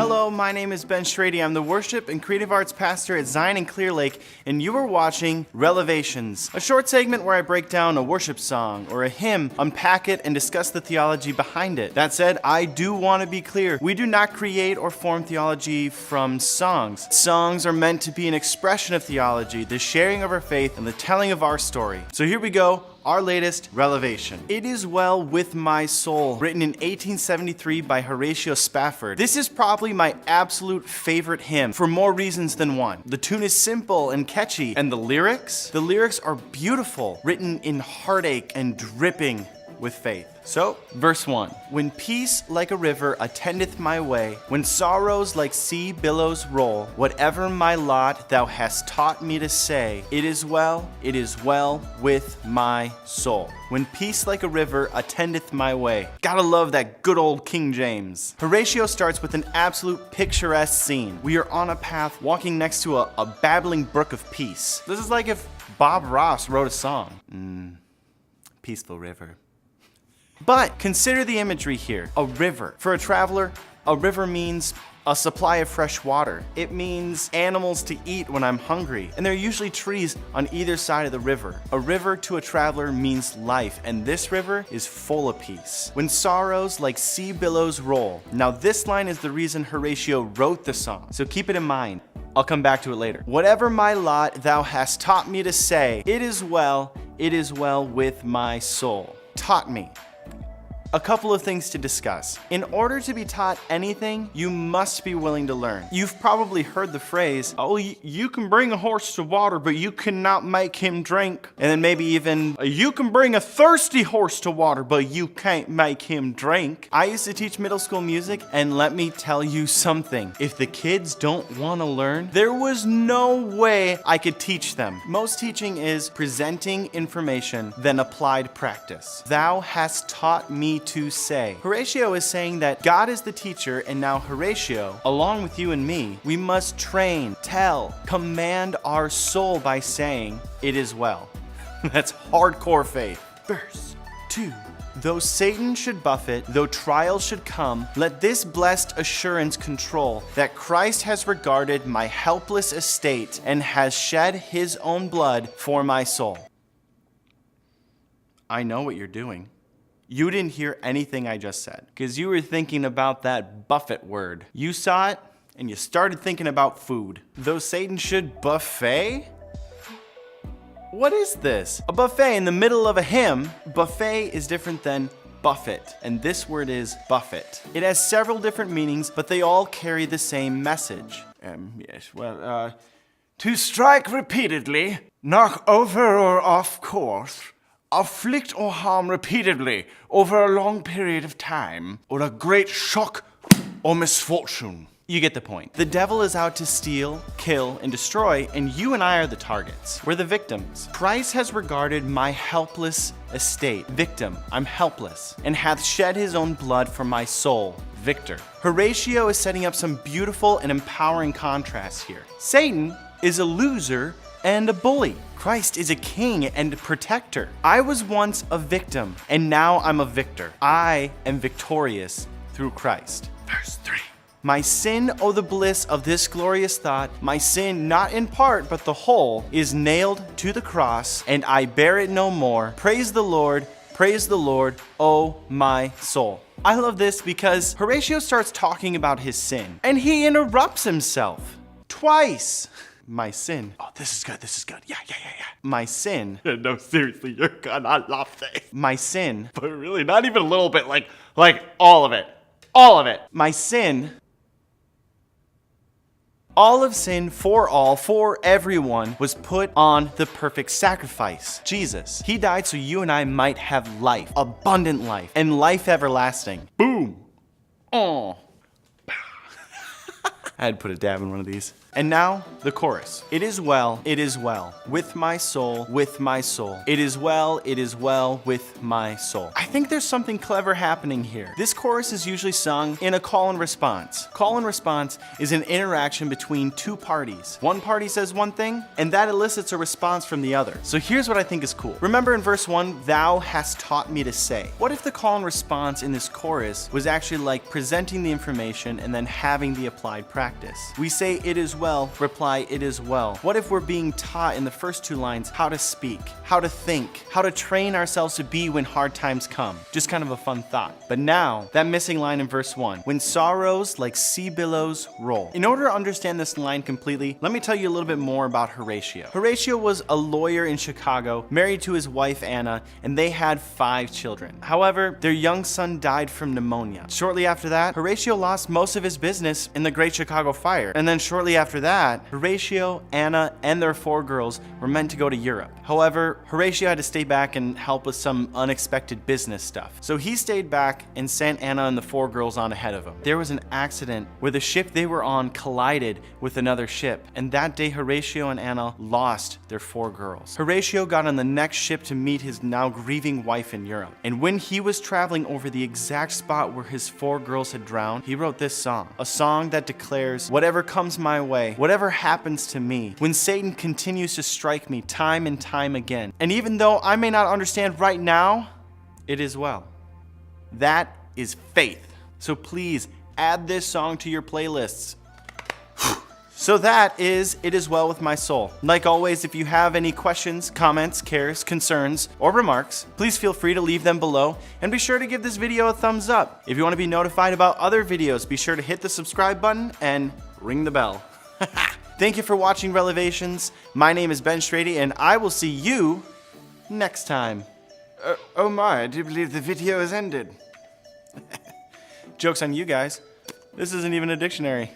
Hello, my name is Ben Schrady. I'm the Worship and Creative Arts Pastor at Zion and Clear Lake, and you are watching Relevations, a short segment where I break down a worship song or a hymn, unpack it, and discuss the theology behind it. That said, I do want to be clear. We do not create or form theology from songs. Songs are meant to be an expression of theology, the sharing of our faith, and the telling of our story. So here we go. Our latest Relevation. It Is Well With My Soul, written in 1873 by Horatio Spafford. This is probably my absolute favorite hymn for more reasons than one. The tune is simple and catchy, and the lyrics are beautiful, written in heartache and dripping with faith. So, verse 1. When peace like a river attendeth my way, when sorrows like sea billows roll, whatever my lot thou hast taught me to say, it is well with my soul. When peace like a river attendeth my way. Gotta love that good old King James. Horatio starts with an absolute picturesque scene. We are on a path walking next to a babbling brook of peace. This is like if Bob Ross wrote a song. Peaceful river. But consider the imagery here. A river. For a traveler, a river means a supply of fresh water. It means animals to eat when I'm hungry. And there are usually trees on either side of the river. A river to a traveler means life, and this river is full of peace. When sorrows like sea billows roll. Now this line is the reason Horatio wrote the song, so keep it in mind. I'll come back to it later. Whatever my lot thou hast taught me to say, it is well with my soul. Taught me. A couple of things to discuss. In order to be taught anything, you must be willing to learn. You've probably heard the phrase, oh, you can bring a horse to water, but you cannot make him drink. And then maybe even, you can bring a thirsty horse to water, but you can't make him drink. I used to teach middle school music, and let me tell you something. If the kids don't want to learn, there was no way I could teach them. Most teaching is presenting information, then applied practice. Thou hast taught me to say. Horatio is saying that God is the teacher, and now Horatio, along with you and me, we must train, tell, command our soul by saying, it is well. That's hardcore faith. Verse 2. Though Satan should buffet, though trials should come, let this blessed assurance control that Christ has regarded my helpless estate and has shed his own blood for my soul. I know what you're doing. You didn't hear anything I just said, because you were thinking about that buffet word. You saw it, and you started thinking about food. Though Satan should buffet? What is this? A buffet in the middle of a hymn. Buffet is different than buffet, and this word is buffet. It has several different meanings, but they all carry the same message. To strike repeatedly, knock over or off course, afflict or harm repeatedly over a long period of time, or a great shock or misfortune. You get the point. The devil is out to steal, kill, and destroy, and you and I are the targets. We're the victims. Christ has regarded my helpless estate, victim, I'm helpless, and hath shed his own blood for my soul, victor. Horatio is setting up some beautiful and empowering contrasts here. Satan is a loser and a bully. Christ is a king and a protector. I was once a victim, and now I'm a victor. I am victorious through Christ. Verse 3. My sin, oh the bliss of this glorious thought, my sin, not in part, but the whole, is nailed to the cross, and I bear it no more. Praise the Lord, oh my soul. I love this because Horatio starts talking about his sin, and he interrupts himself twice. My sin. Oh, this is good. Yeah. My sin. No, seriously, you're gonna love this. My sin. But really, not even a little bit, like all of it. All of it. My sin. All of sin for all, for everyone, was put on the perfect sacrifice, Jesus. He died so you and I might have life, abundant life, and life everlasting. Boom. Oh. I had to put a dab in one of these. And now, the chorus. It is well, with my soul, with my soul. It is well, with my soul. I think there's something clever happening here. This chorus is usually sung in a call and response. Call and response is an interaction between two parties. One party says one thing, and that elicits a response from the other. So here's what I think is cool. Remember in verse 1, thou hast taught me to say. What if the call and response in this chorus was actually like presenting the information and then having the applied practice? We say it is well, reply it is well. What if we're being taught in the first two lines how to speak, how to think, how to train ourselves to be when hard times come? Just kind of a fun thought. But now, that missing line in verse 1, when sorrows like sea billows roll. In order to understand this line completely, let me tell you a little bit more about Horatio. Horatio was a lawyer in Chicago, married to his wife Anna, and they had 5 children. However, their young son died from pneumonia. Shortly after that, Horatio lost most of his business in the Great Chicago Fire. And then shortly after that, Horatio, Anna, and their 4 girls were meant to go to Europe. However, Horatio had to stay back and help with some unexpected business stuff. So he stayed back and sent Anna and the 4 girls on ahead of him. There was an accident where the ship they were on collided with another ship, and that day Horatio and Anna lost their 4 girls. Horatio got on the next ship to meet his now grieving wife in Europe. And when he was traveling over the exact spot where his 4 girls had drowned, he wrote this song. A song that declares, whatever comes my way, whatever happens to me, when Satan continues to strike me time and time again, and even though I may not understand right now, it is well. That is faith. So please add this song to your playlists. So that is It Is Well With My Soul. Like always, if you have any questions, comments, cares, concerns, or remarks, please feel free to leave them below, and be sure to give this video a thumbs up. If you want to be notified about other videos, be sure to hit the subscribe button and ring the bell. Thank you for watching Relevations. My name is Ben Strady, and I will see you next time. Oh my, I do believe the video has ended. Joke's on you guys. This isn't even a dictionary.